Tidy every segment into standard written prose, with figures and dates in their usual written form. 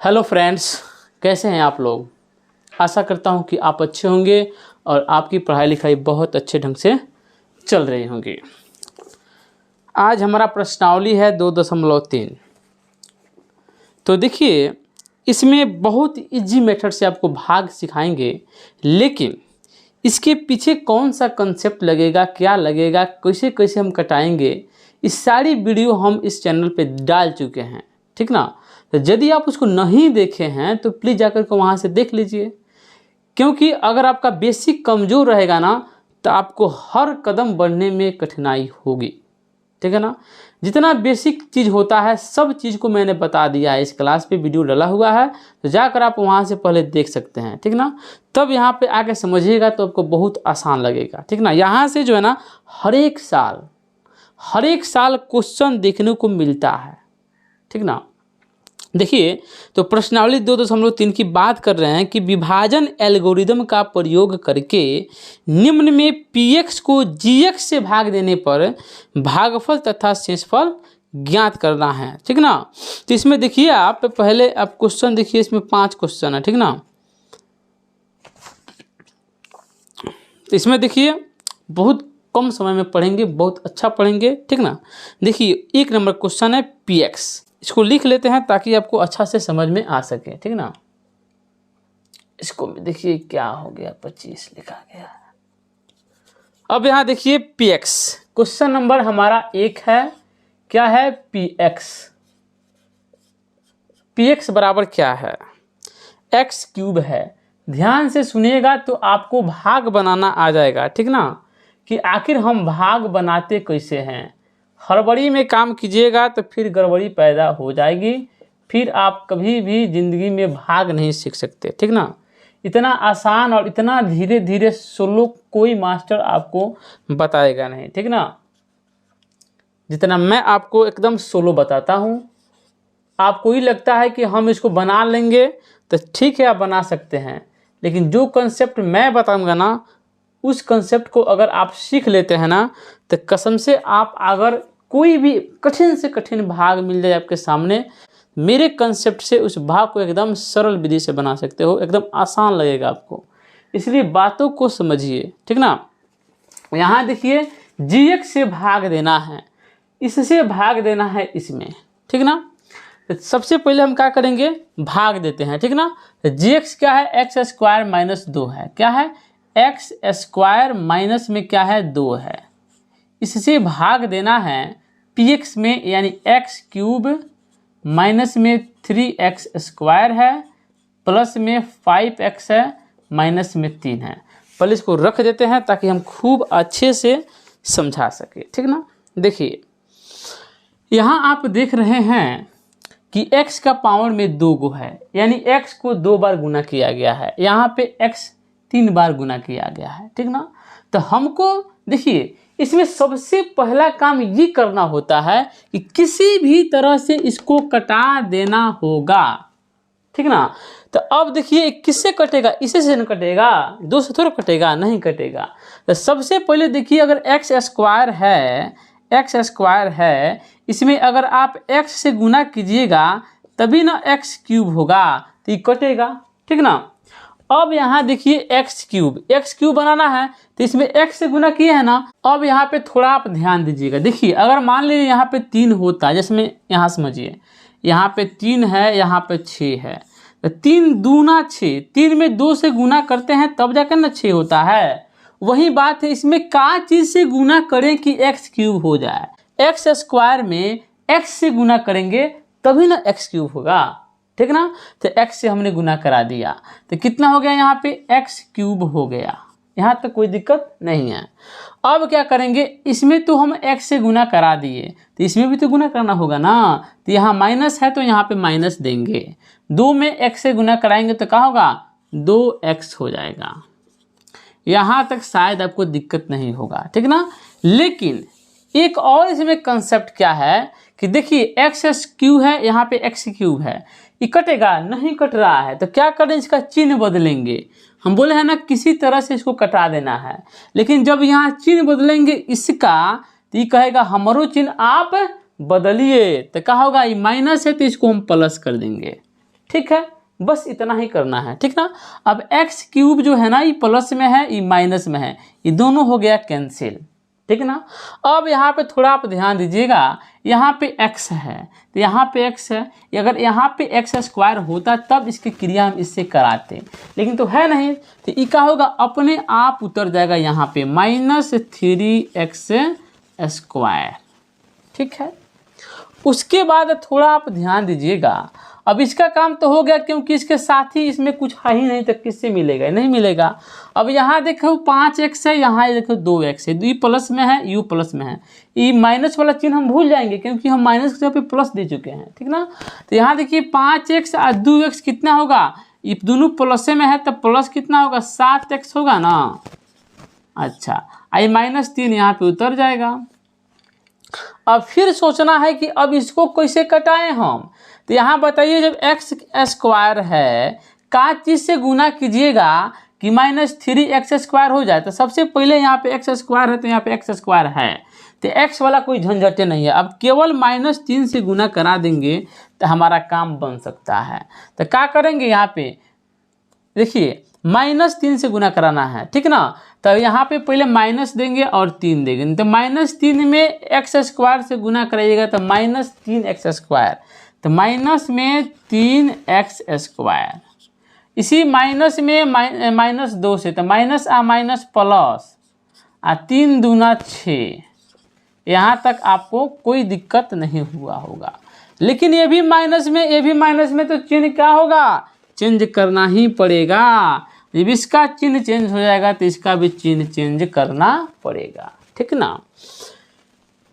Hello friends, कैसे हैं आप लोग। आशा करता हूं कि आप अच्छे होंगे और आपकी पढ़ाई लिखाई बहुत अच्छे ढंग से चल रही होंगी। आज हमारा प्रश्नावली है 2.3। तो देखिए, इसमें बहुत इजी मेथड से आपको भाग सिखाएंगे, लेकिन इसके पीछे कौन सा कंसेप्ट लगेगा, क्या लगेगा, कैसे कैसे हम कटाएंगे, इस सारी वीडियो हम इस चैनल पे डाल चुके हैं, ठीक ना। तो यदि आप उसको नहीं देखे हैं तो प्लीज़ जाकर के वहाँ से देख लीजिए, क्योंकि अगर आपका बेसिक कमज़ोर रहेगा ना तो आपको हर कदम बढ़ने में कठिनाई होगी, ठीक है ना। जितना बेसिक चीज़ होता है सब चीज़ को मैंने बता दिया है, इस क्लास पे वीडियो डला हुआ है, तो जाकर आप वहाँ से पहले देख सकते हैं, ठीक ना। तब यहाँ पे आके समझिएगा तो आपको बहुत आसान लगेगा, ठीक ना। यहाँ से जो है ना हर एक साल क्वेश्चन देखने को मिलता है, ठीक ना। देखिए, तो प्रश्नावली 2.3 की बात कर रहे हैं कि विभाजन एल्गोरिदम का प्रयोग करके निम्न में px को gx से भाग देने पर भागफल तथा शेषफल ज्ञात करना है, ठीक ना। तो इसमें देखिए, आप पहले आप क्वेश्चन देखिए, इसमें 5 क्वेश्चन है, ठीक ना। तो इसमें देखिए बहुत कम समय में पढ़ेंगे, बहुत अच्छा पढ़ेंगे, ठीक ना। देखिए, 1 नंबर क्वेश्चन है px, इसको लिख लेते हैं ताकि आपको अच्छा से समझ में आ सके, ठीक ना। इसको देखिए क्या हो गया, 25 लिखा गया। अब यहाँ देखिए px, क्वेश्चन नंबर हमारा 1 है, क्या है px बराबर क्या है, x³ है। ध्यान से सुनिएगा तो आपको भाग बनाना आ जाएगा, ठीक ना, कि आखिर हम भाग बनाते कैसे हैं। हड़बड़ी में काम कीजिएगा तो फिर गड़बड़ी पैदा हो जाएगी, फिर आप कभी भी ज़िंदगी में भाग नहीं सीख सकते, ठीक ना। इतना आसान और इतना धीरे धीरे सोलो कोई मास्टर आपको बताएगा नहीं, ठीक ना। जितना मैं आपको एकदम सोलो बताता हूँ, आपको ही लगता है कि हम इसको बना लेंगे तो ठीक है, आप बना सकते हैं, लेकिन जो कंसेप्ट मैं बताऊँगा ना, उस कंसेप्ट को अगर आप सीख लेते हैं ना तो कसम से आप अगर कोई भी कठिन से कठिन भाग मिल जाए आपके सामने, मेरे कंसेप्ट से उस भाग को एकदम सरल विधि से बना सकते हो, एकदम आसान लगेगा आपको। इसलिए बातों को समझिए, ठीक ना। यहाँ देखिए gx से भाग देना है, इससे भाग देना है इसमें, ठीक ना। तो सबसे पहले हम क्या करेंगे, भाग देते हैं, ठीक ना। तो gx क्या है, x² - 2 है, क्या है, x² माइनस में क्या है, 2 है। इससे भाग देना है px में, यानी x³ माइनस में 3x² है, प्लस में 5x है, माइनस में 3 है। पहले इसको रख देते हैं ताकि हम खूब अच्छे से समझा सके, ठीक ना। देखिए, यहाँ आप देख रहे हैं कि x का पावर में 2 गो है, यानी x को 2 बार गुना किया गया है, यहाँ पे x 3 बार गुना किया गया है, ठीक ना। तो हमको देखिए, इसमें सबसे पहला काम ये करना होता है कि किसी भी तरह से इसको कटा देना होगा, ठीक ना। तो अब देखिए किससे कटेगा, इसे से न कटेगा, 2 से थोड़ा कटेगा, नहीं कटेगा। तो सबसे पहले देखिए, अगर x² है, इसमें अगर आप x से गुना कीजिएगा तभी ना x³ होगा, तो ये कटेगा, ठीक ना। अब यहाँ देखिए x³ बनाना है, तो इसमें x से गुना किए है ना। अब यहाँ पे थोड़ा आप ध्यान दीजिएगा। देखिए, अगर मान लीजिए यहाँ पे 3 होता, जिसमें यहाँ समझिए, यहाँ पे 3 है, यहाँ पे 6 है, तो 3 दूना 6, 3 में 2 से गुना करते हैं तब जाकर ना 6 होता है। वही बात है, इसमें क्या चीज़ से गुना करें कि x³ हो जाए, x² में x से गुना करेंगे तभी ना x³ होगा, ठीक ना। तो x से हमने गुना करा दिया तो कितना हो गया, यहाँ पे x³ हो गया, यहाँ तक कोई दिक्कत नहीं है। अब क्या करेंगे, इसमें तो हम x से गुना करा दिए, तो इसमें भी तो गुना करना होगा ना। तो यहाँ माइनस है तो यहाँ पे माइनस देंगे, 2 में x से गुना कराएंगे तो क्या होगा, 2x हो जाएगा। यहाँ तक शायद आपको दिक्कत नहीं होगा, ठीक ना। लेकिन एक और इसमें कंसेप्ट क्या है कि देखिए, x³ है, यहाँ पे x³ है, ये कटेगा नहीं, कट रहा है, तो क्या करें, इसका चिन्ह बदलेंगे। हम बोले हैं ना किसी तरह से इसको कटा देना है, लेकिन जब यहाँ चिन्ह बदलेंगे इसका, तो ये कहेगा हमारो चिन्ह आप बदलिए, तो क्या होगा, ये माइनस है तो इसको हम प्लस कर देंगे, ठीक है, बस इतना ही करना है, ठीक ना। अब एक्स क्यूब जो है ना, ये प्लस में है, ये माइनस में है, ये दोनों हो गया कैंसिल, ठीक ना। अब यहाँ पे थोड़ा आप ध्यान दीजिएगा, यहाँ पे x है तो यहाँ पे x है, अगर यहाँ पे x स्क्वायर होता तब इसकी क्रिया हम इससे कराते, लेकिन तो है नहीं, तो ये क्या होगा, अपने आप उतर जाएगा यहाँ पे -3x स्क्वायर, ठीक है। उसके बाद थोड़ा आप ध्यान दीजिएगा, अब इसका काम तो हो गया, क्योंकि इसके साथ ही इसमें कुछ है ही नहीं, तो किससे मिलेगा, नहीं मिलेगा। अब यहाँ देखो 5x है, यहाँ देखो 2x है, ये प्लस में है, यू प्लस में है, ये माइनस वाला चिन्ह हम भूल जाएंगे, क्योंकि हम माइनस के जगह पे प्लस दे चुके हैं, ठीक ना। तो यहाँ देखिए 5x और 2x कितना होगा, ये दोनों प्लस में है, तो प्लस कितना होगा, 7x होगा ना। अच्छा, आई -3 यहाँ पे उतर जाएगा। अब फिर सोचना है कि अब इसको कैसे कटाएं हम, तो यहाँ बताइए, जब एक्स स्क्वायर है का चीज़ से गुना कीजिएगा कि -3x स्क्वायर हो जाए, तो सबसे पहले यहाँ पे x स्क्वायर है, तो यहाँ पे x स्क्वायर है, तो x वाला कोई झंझटे नहीं है। अब केवल -3 से गुना करा देंगे तो हमारा काम बन सकता है। तो क्या करेंगे, यहाँ पे देखिए -3 से गुना कराना है, ठीक ना। तो यहाँ पे पहले माइनस देंगे और 3 देंगे, तो -3 में x स्क्वायर से गुना कराइएगा तो -3x स्क्वायर, तो माइनस में 3x स्क्वायर, इसी माइनस में -2 से, तो माइनस आ माइनस प्लस 3 दूना 6, यहाँ तक आपको कोई दिक्कत नहीं हुआ होगा। लेकिन ये भी माइनस में, ये भी माइनस में, तो चिन्ह क्या होगा, चेंज करना ही पड़ेगा। जब इसका चिन्ह चेंज हो जाएगा तो इसका भी चिन्ह चेंज करना पड़ेगा, ठीक ना।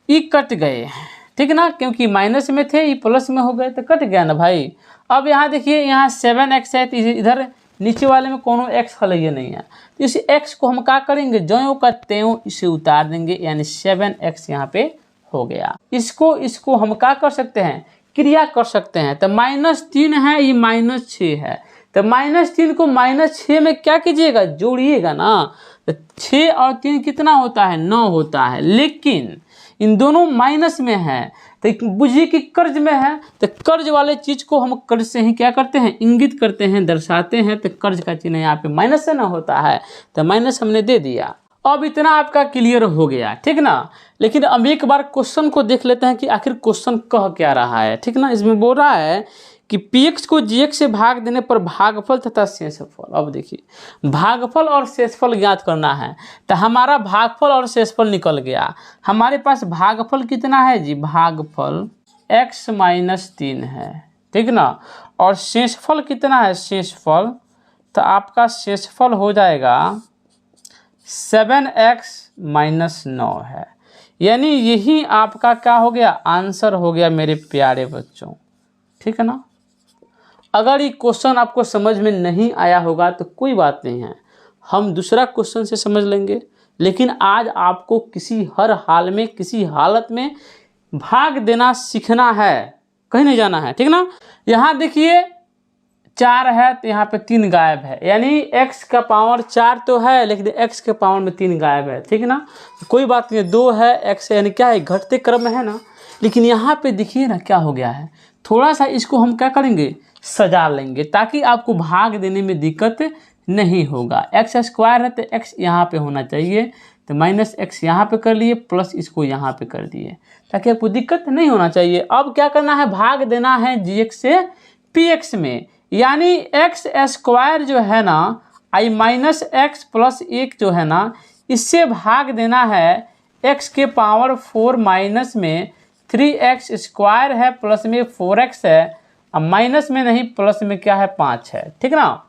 ये कट गए, ठीक ना, क्योंकि माइनस में थे, ये प्लस में हो गए तो कट गया ना भाई। अब यहाँ देखिए, यहाँ 7x है, तो इधर नीचे वाले में कोनो x हल ये नहीं है, तो इस x को हम क्या करेंगे, ज्यों का त्यों इसे उतार देंगे, यानी 7x यहाँ पे हो गया। इसको हम क्या कर सकते हैं, क्रिया कर सकते हैं। तो -3 है, ये -6 है, तो -3 को -6 में क्या कीजिएगा, जोड़िएगा ना, तो 6 और 3 कितना होता है, 9 होता है। लेकिन इन दोनों माइनस में है, तो बुझिए कि कर्ज में है, तो कर्ज वाले चीज को हम कर्ज से ही क्या करते हैं, इंगित करते हैं, दर्शाते हैं, तो कर्ज का चिन्ह यहाँ पे माइनस से ना होता है, तो माइनस हमने दे दिया। अब इतना आपका क्लियर हो गया, ठीक ना। लेकिन अब एक बार क्वेश्चन को देख लेते हैं कि आखिर क्वेश्चन कह क्या रहा है, ठीक ना। इसमें बोल रहा है कि px को gx से भाग देने पर भागफल तथा शेषफल। अब देखिए, भागफल और शेषफल ज्ञात करना है, तो हमारा भागफल और शेषफल निकल गया। हमारे पास भागफल कितना है जी, भागफल x - 3 है, ठीक ना, और शेषफल कितना है, शेषफल, तो आपका शेषफल हो जाएगा 7x - 9 है। यानी यही आपका क्या हो गया, आंसर हो गया मेरे प्यारे बच्चों, ठीक है ना। अगर ये क्वेश्चन आपको समझ में नहीं आया होगा तो कोई बात नहीं है, हम दूसरा क्वेश्चन से समझ लेंगे। लेकिन आज आपको हर हाल में, किसी हालत में भाग देना सीखना है, कहीं नहीं जाना है, ठीक ना। यहाँ देखिए 4 है, तो यहाँ पे 3 गायब है, यानी x का पावर 4 तो है, लेकिन x के पावर में 3 गायब है, ठीक ना। कोई बात नहीं, 2 है, x यानी क्या है, घटते क्रम में है ना। लेकिन यहाँ पे देखिए ना क्या हो गया है, थोड़ा सा इसको हम क्या करेंगे, सजा लेंगे, ताकि आपको भाग देने में दिक्कत नहीं होगा। x स्क्वायर है तो x यहाँ पे होना चाहिए, तो -x यहाँ पे कर लिए, प्लस इसको यहाँ पे कर दिए, ताकि आपको दिक्कत नहीं होना चाहिए। अब क्या करना है, भाग देना है gx से px में, यानी x स्क्वायर जो है ना, i -x + 1 जो है ना, इससे भाग देना है x के पावर 4 माइनस में 3x स्क्वायर है, प्लस में 4x है, अब माइनस में नहीं, प्लस में क्या है, 5 है, ठीक ना।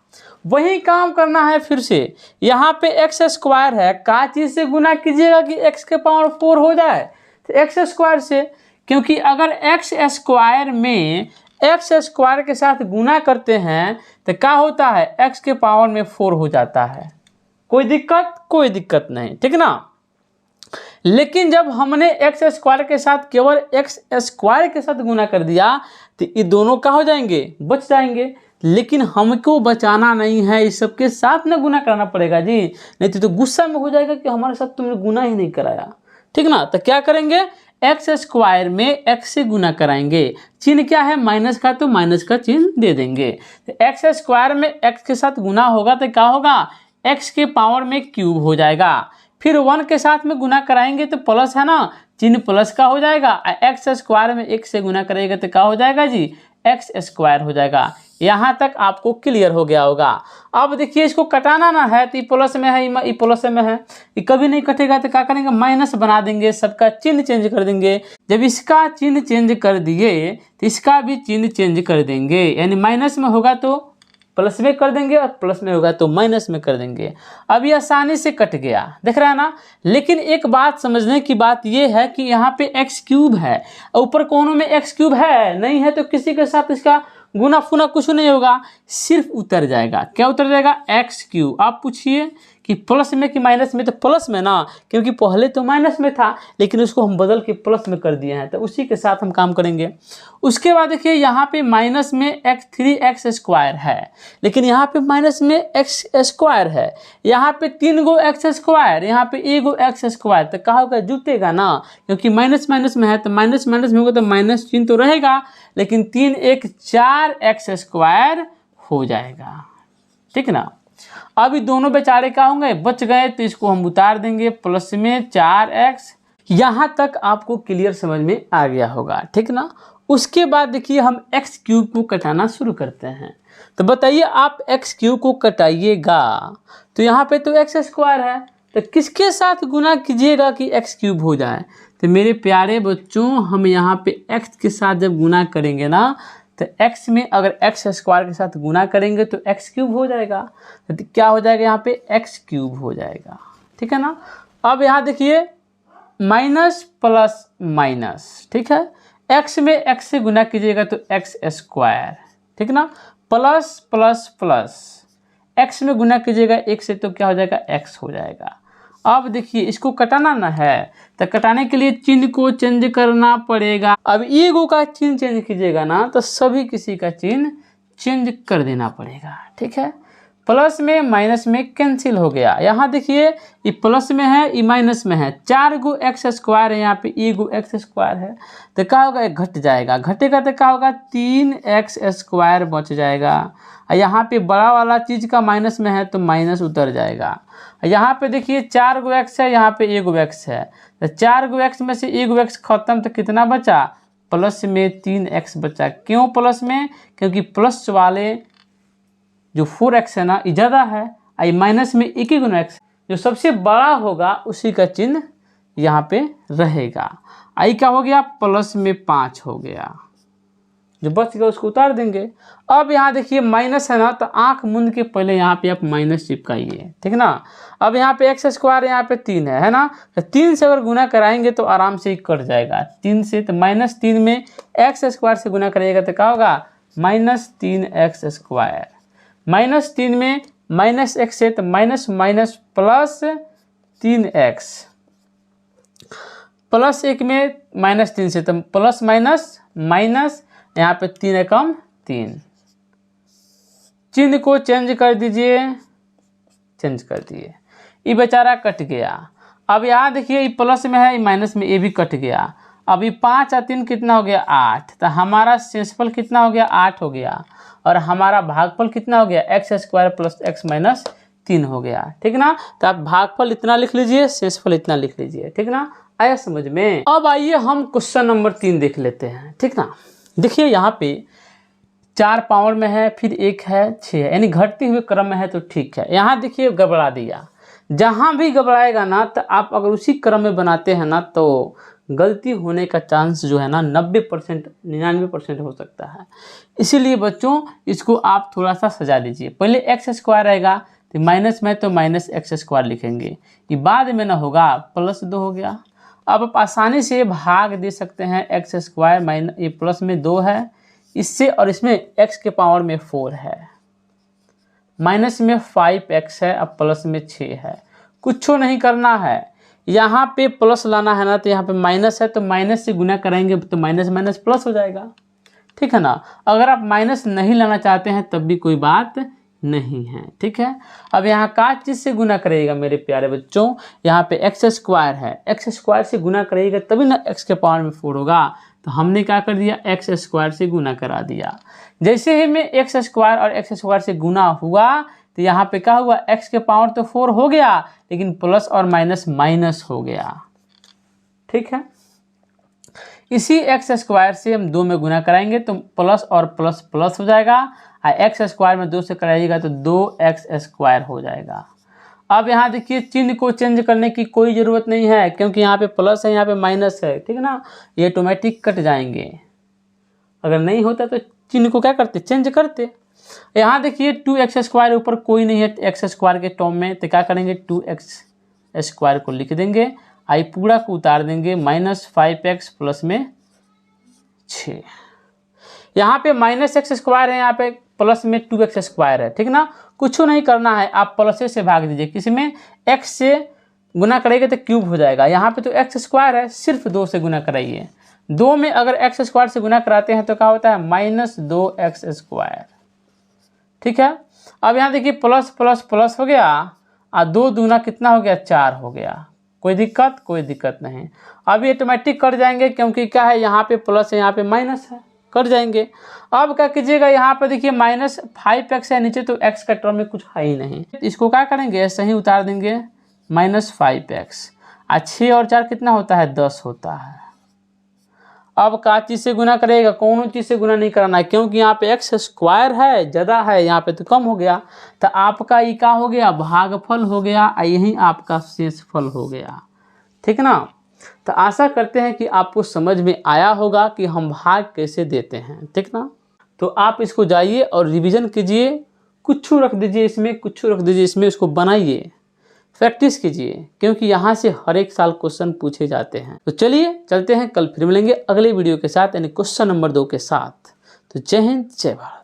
वही काम करना है फिर से, यहाँ पे x स्क्वायर है, का चीज़ से गुना कीजिएगा कि x के पावर 4 हो जाए, तो x स्क्वायर से, क्योंकि अगर x स्क्वायर में x स्क्वायर के साथ गुना करते हैं तो क्या होता है, x के पावर में 4 हो जाता है। कोई दिक्कत नहीं, ठीक ना। लेकिन जब हमने x स्क्वायर के साथ केवल x स्क्वायर के साथ गुना कर दिया तो ये दोनों क्या हो जाएंगे, बच जाएंगे। लेकिन हमको बचाना नहीं है, इस सब के साथ ना गुना कराना पड़ेगा जी, नहीं तो गुस्सा में हो जाएगा कि हमारे साथ तुमने गुना ही नहीं कराया, ठीक ना। तो क्या करेंगे, एक्स स्क्वायर में एक्स से गुना कराएंगे, चिन्ह क्या है माइनस का, तो माइनस का चिन्ह दे देंगे। तो एक्स स्क्वायर में एक्स के साथ गुना होगा तो क्या होगा, एक्स के पावर में क्यूब हो जाएगा। फिर 1 के साथ में गुना कराएंगे तो प्लस है ना, चिन्ह प्लस का हो जाएगा। एक्स स्क्वायर में एक से गुना करेगा तो क्या हो जाएगा जी, एक्स स्क्वायर हो जाएगा। यहाँ तक आपको क्लियर हो गया होगा। अब देखिए इसको कटाना ना है तो ये प्लस में है, ये प्लस में है, ये कभी नहीं कटेगा तो क्या करेंगे, माइनस बना देंगे, सबका चिन्ह चेंज कर देंगे। जब इसका चिन्ह चेंज कर दिए तो इसका भी चिन्ह चेंज कर देंगे, यानी माइनस में होगा तो प्लस में कर देंगे और प्लस में होगा तो माइनस में कर देंगे। अब ये आसानी से कट गया, देख रहा है ना। लेकिन एक बात समझने की बात ये है कि यहाँ पे एक्स क्यूब है, ऊपर कोनों में एक्स क्यूब है नहीं है, तो किसी के साथ इसका गुना फुना कुछ नहीं होगा, सिर्फ उतर जाएगा। क्या उतर जाएगा, एक्स क्यूब। आप पूछिए कि प्लस में कि माइनस में, तो प्लस में ना, क्योंकि पहले तो माइनस में था लेकिन उसको हम बदल के प्लस में कर दिए हैं, तो उसी के साथ हम काम करेंगे। उसके बाद देखिए यहाँ पे माइनस में x3x स्क्वायर है, लेकिन यहाँ पे माइनस में x स्क्वायर है, यहाँ पे 3 गो x स्क्वायर, यहाँ पे 1 गो x स्क्वायर, तो कहा होगा जुटेगा ना, क्योंकि माइनस माइनस में है तो माइनस माइनस में होगा तो माइनस चिन्ह तो रहेगा, लेकिन 3 1 4x स्क्वायर हो जाएगा, ठीक ना। अभी दोनों बेचारे क्या होंगे, बच गए, तो इसको हम उतार देंगे प्लस में 4x। यहाँ तक आपको क्लियर समझ में आ गया होगा, ठीक ना। उसके बाद देखिए हम x क्यूब को कटाना शुरू करते हैं। तो बताइए आप x क्यूब को कटाइएगा तो यहाँ पे तो x स्क्वायर है, तो किसके साथ गुना कीजिएगा कि x क्यूब हो जाए। तो मेरे प्यारे बच्चों, हम यहाँ पे x के साथ जब गुना करेंगे ना, तो x में अगर x स्क्वायर के साथ गुना करेंगे तो x क्यूब हो जाएगा, तो क्या हो जाएगा यहाँ पे x क्यूब हो जाएगा, ठीक है ना। अब यहाँ देखिए माइनस प्लस माइनस, ठीक है, x में x से गुना कीजिएगा तो x स्क्वायर, ठीक ना, प्लस प्लस प्लस x में गुना कीजिएगा 1 से तो क्या हो जाएगा, x हो जाएगा। अब देखिए इसको कटाना ना है, तो कटाने के लिए चिन्ह को चेंज करना पड़ेगा। अब ईगो का चिन्ह चेंज कीजिएगा ना तो सभी किसी का चिन्ह चेंज कर देना पड़ेगा, ठीक है। प्लस में माइनस में कैंसिल हो गया। यहाँ देखिए ये प्लस में है, ये माइनस में है, 4 गो एक्स स्क्वायर है, यहाँ पे ईगो एक्स स्क्वायर है, तो क्या होगा, घट जाएगा, घटेगा तो क्या होगा, 3x स्क्वायर बच जाएगा। यहाँ पे बड़ा वाला चीज़ का माइनस में है तो माइनस उतर जाएगा। यहाँ पे देखिए 4 गो एक्स है, यहाँ पे 1 गो एक्स है, तो 4 गो एक्स में से 1 गो एक्स खत्म, तो कितना बचा, प्लस में 3x बचा। क्यों प्लस में, क्योंकि प्लस वाले जो 4x है ना ये ज़्यादा है, आई माइनस में 1 गुना x, जो सबसे बड़ा होगा उसी का चिन्ह यहाँ पे रहेगा। आई क्या हो गया, प्लस में 5 हो गया, जो बच गया उसको उतार देंगे। अब यहाँ देखिए माइनस है ना, तो आंख मूंद के पहले यहाँ पे आप माइनस चिपकाइए, ठीक ना। अब यहाँ पे एक्स स्क्वायर यहाँ पे 3 है ना, तो 3 से अगर गुना कराएंगे तो आराम से ही कट जाएगा 3 से, तो -3 में एक्स स्क्वायर से गुना करिएगा तो क्या होगा, -3x स्क्वायर। -3 में -x से तो माइनस माइनस प्लस 3x, +1 में -3 से तो प्लस माइनस माइनस, यहाँ पे 3 एकम 3, चिन्ह को चेंज कर दीजिए, चेंज कर दिए, ये बेचारा कट गया। अब यहाँ देखिए ये प्लस में है, ये माइनस में, ये भी कट गया। अब ये 5 और 3 कितना हो गया, 8, तो हमारा शेषफल कितना हो गया, 8 हो गया, और हमारा भागफल कितना हो गया, x square plus x minus 3 हो गया, ठीक ना। तो आप भागफल इतना लिख लीजिए, शेषफल इतना लिख लीजिए, ठीक ना, आया समझ में। अब आइए हम क्वेश्चन नंबर 3 देख लेते हैं, ठीक ना। देखिए यहाँ पे 4 पावर में है, फिर 1 है, 6 है, यानी घटते हुए क्रम में है तो ठीक है। यहाँ देखिए गड़बड़ा दिया, जहाँ भी गड़बड़ाएगा ना तो आप अगर उसी क्रम में बनाते हैं ना तो गलती होने का चांस जो है ना 90% 99% हो सकता है। इसीलिए बच्चों इसको आप थोड़ा सा सजा लीजिए। पहले एक्स स्क्वायर आएगा तो माइनस में तो माइनस एक्स स्क्वायर लिखेंगे, ये बाद में ना होगा, +2 हो गया। अब आप आसानी से भाग दे सकते हैं, एक्स स्क्वायर माइनस ये प्लस में 2 है इससे, और इसमें एक्स के पावर में 4 है, माइनस में 5x है, अब प्लस में 6 है। कुछ नहीं करना है, यहाँ पे प्लस लाना है ना, तो यहाँ पे माइनस है तो माइनस से गुना करेंगे तो माइनस माइनस प्लस हो जाएगा, ठीक है ना। अगर आप माइनस नहीं लाना चाहते हैं तब भी कोई बात नहीं है। ठीक है, अब यहाँ का चीज से गुना करेगा मेरे प्यारे बच्चों, यहाँ पे एक्स स्क्वायर है, एक्स स्क्वायर से गुना करेगा तभी ना एक्स के पावर में 4 होगा। तो हमने क्या कर दिया, एक्स स्क्वायर से गुना करा दिया। जैसे ही में एक्स स्क्वायर और एक्स स्क्वायर से गुना हुआ तो यहाँ पे क्या हुआ, एक्स के पावर तो 4 हो गया, लेकिन प्लस और माइनस माइनस हो गया। ठीक है, इसी एक्स स्क्वायर से हम 2 में गुना कराएंगे तो प्लस और प्लस प्लस हो जाएगा, और एक्स स्क्वायर में 2 से कराइएगा तो 2x स्क्वायर हो जाएगा। अब यहाँ देखिए चिन्ह को चेंज करने की कोई ज़रूरत नहीं है, क्योंकि यहाँ पे प्लस है, यहाँ पे माइनस है। ठीक है ना, ये ऑटोमेटिक कट जाएंगे। अगर नहीं होता तो चिन्ह को क्या करते, चेंज करते। यहाँ देखिए 2x स्क्वायर ऊपर कोई नहीं है एक्स स्क्वायर के टर्म में, तो क्या करेंगे 2x स्क्वायर को लिख देंगे, आई पूरा को उतार देंगे, -5x प्लस में 6। यहाँ पे -x स्क्वायर है, यहाँ पे प्लस में 2x स्क्वायर है। ठीक ना, कुछ नहीं करना है, आप प्लस से भाग दीजिए। किसी में x से गुना करेंगे तो क्यूब हो जाएगा, यहाँ पे तो x स्क्वायर है, सिर्फ 2 से गुना कराइए। 2 में अगर x स्क्वायर से गुना कराते हैं तो क्या होता है, -2x स्क्वायर। ठीक है, अब यहाँ देखिए प्लस प्लस प्लस हो गया, और 2 दूना कितना हो गया, 4 हो गया। कोई दिक्कत, कोई दिक्कत नहीं। अब ये ऑटोमेटिक कट जाएंगे, क्योंकि क्या है, यहाँ पे प्लस है, यहाँ पे माइनस है, कट जाएंगे। अब क्या कीजिएगा, यहाँ पे देखिए -5x है नीचे, तो x का टर्म में कुछ है ही नहीं, इसको क्या करेंगे, ऐसे ही उतार देंगे, -5x। 6 और 4 कितना होता है, 10 होता है। अब का चीज़ से गुना करेगा, कौन चीज़ से गुना नहीं कराना है, क्योंकि यहाँ पे एक्स स्क्वायर है, ज़्यादा है, यहाँ पे तो कम हो गया। तो आपका ये क्या हो गया, भागफल हो गया, यही आपका शेषफल हो गया। ठीक ना, तो आशा करते हैं कि आपको समझ में आया होगा कि हम भाग कैसे देते हैं। ठीक ना, तो आप इसको जाइए और रिवीजन कीजिए, कुछ रख दीजिए इसमें, कुछ रख दीजिए इसमें, इसको बनाइए, प्रैक्टिस कीजिए, क्योंकि यहाँ से हर एक साल क्वेश्चन पूछे जाते हैं। तो चलिए चलते हैं, कल फिर मिलेंगे अगले वीडियो के साथ, यानी क्वेश्चन नंबर 2 के साथ। तो जय हिंद, जय भारत।